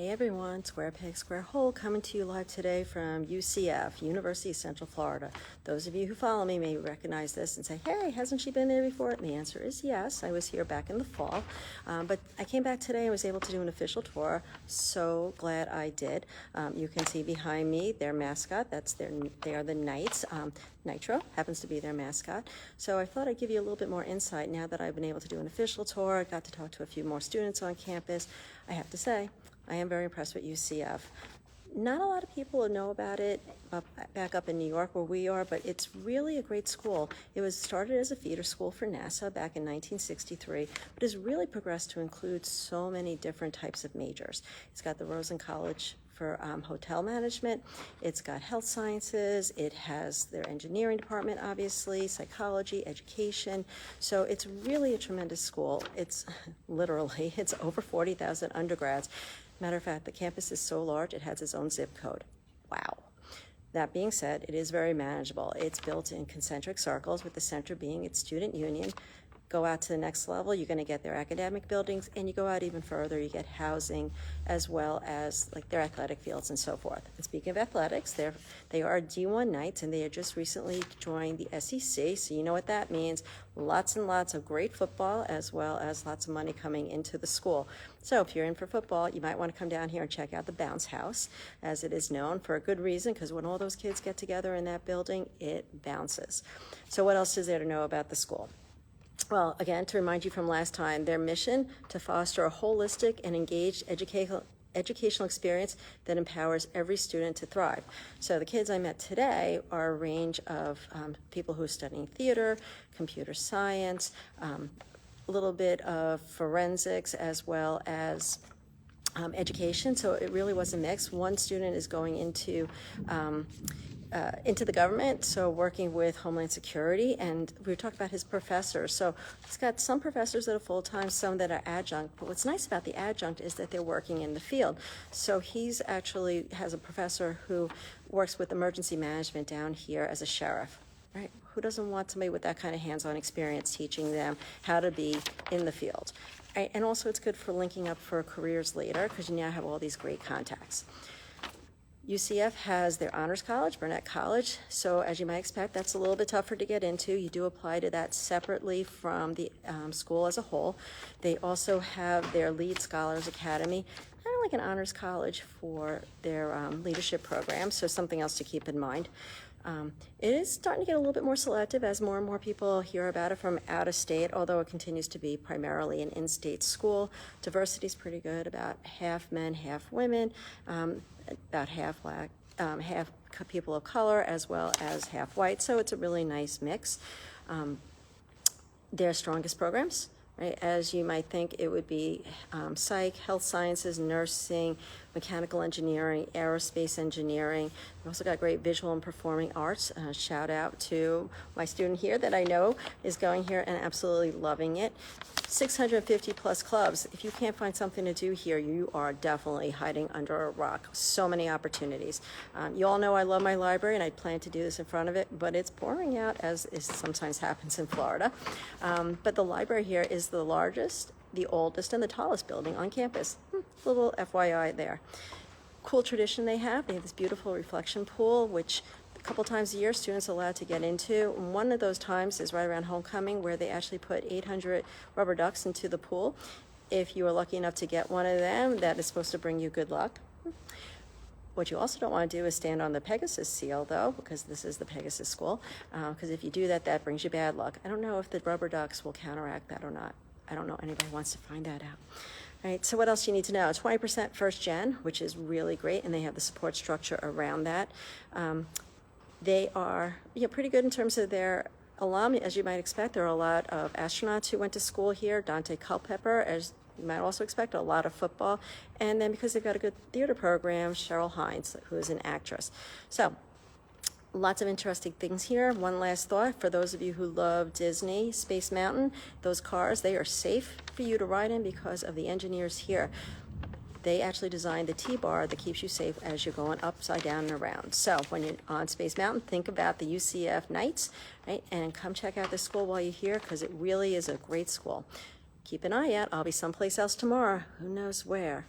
Hey everyone, Square Peg, Square Hole coming to you live today from UCF, University of Central Florida. Those of you who follow me may recognize this and say, hey, hasn't she been there before? And the answer is yes. I was here back in the fall, but I came back today and was able to do an official tour. So glad I did. You can see behind me their mascot. They are the Knights. Nitro happens to be their mascot. So I thought I'd give you a little bit more insight now that I've been able to do an official tour. I got to talk to a few more students on campus. I have to say, I am very impressed with UCF. Not a lot of people know about it back up in New York where we are, but it's really a great school. It was started as a feeder school for NASA back in 1963, but has really progressed to include so many different types of majors. It's got the Rosen College for hotel management. It's got health sciences. It has their engineering department, obviously, psychology, education. So it's really a tremendous school. It's literally, it's over 40,000 undergrads. Matter of fact, the campus is so large, it has its own zip code. Wow. That being said, it is very manageable. It's built in concentric circles, with the center being its student union. Go out to the next level, you're going to get their academic buildings, and you go out even further, you get housing as well as like their athletic fields and so forth. And speaking of athletics, they are D1 Knights, and they have just recently joined the SEC, so you know what that means. Lots and lots of great football as well as lots of money coming into the school. So if you're in for football, you might want to come down here and check out the Bounce House, as it is known for a good reason, because when all those kids get together in that building, it bounces. So what else is there to know about the school? Well, again, to remind you from last time, their mission to foster a holistic and engaged educational experience that empowers every student to thrive. So the kids I met today are a range of people who are studying theater, computer science, a little bit of forensics, as well as education. So it really was a mix. One student is going into the government, so working with Homeland Security, and we were talking about his professors. So he's got some professors that are full-time, some that are adjunct, but what's nice about the adjunct is that they're working in the field. So he's actually has a professor who works with emergency management down here as a sheriff, right? Who doesn't want somebody with that kind of hands-on experience teaching them how to be in the field? Right? And also it's good for linking up for careers later, because you now have all these great contacts. UCF has their honors college, Burnett College, so as you might expect, that's a little bit tougher to get into. You do apply to that separately from the school as a whole. They also have their Lead Scholars Academy, kind of like an honors college for their leadership program, so something else to keep in mind. It is starting to get a little bit more selective as more and more people hear about it from out of state, although it continues to be primarily an in-state school. Diversity is pretty good, about half men, half women, about half black, half people of color, as well as half white, so it's a really nice mix. Their strongest programs, right, as you might think, it would be psych, health sciences, nursing, mechanical engineering, aerospace engineering. We've also got great visual and performing arts. Shout out to my student here that I know is going here and absolutely loving it. 650 plus clubs. If you can't find something to do here, you are definitely hiding under a rock. So many opportunities. You all know I love my library, and I plan to do this in front of it, but it's pouring out, as is sometimes happens in Florida. But the library here is the largest, the oldest, and the tallest building on campus. Little FYI there. Cool tradition they have. They have this beautiful reflection pool, which a couple times a year students are allowed to get into. And one of those times is right around homecoming, where they actually put 800 rubber ducks into the pool. If you are lucky enough to get one of them, that is supposed to bring you good luck. What you also don't want to do is stand on the Pegasus seal, though, because this is the Pegasus school, because if you do that, that brings you bad luck. I don't know if the rubber ducks will counteract that or not. I don't know. Anybody wants to find that out. All right, so what else do you need to know? 20% first gen, which is really great, and they have the support structure around that. They are pretty good in terms of their alum. As you might expect, there are a lot of astronauts who went to school here. Dante Culpepper, as you might also expect, a lot of football. And then because they've got a good theater program, Cheryl Hines, who is an actress. So lots of interesting things here. One last thought, for those of you who love Disney, Space Mountain, those cars, they are safe for you to ride in because of the engineers here. They actually designed the T-bar that keeps you safe as you're going upside down and around. So when you're on Space Mountain, think about the UCF Knights, right? And come check out the school while you're here, because it really is a great school. Keep an eye out. I'll be someplace else tomorrow. Who knows where?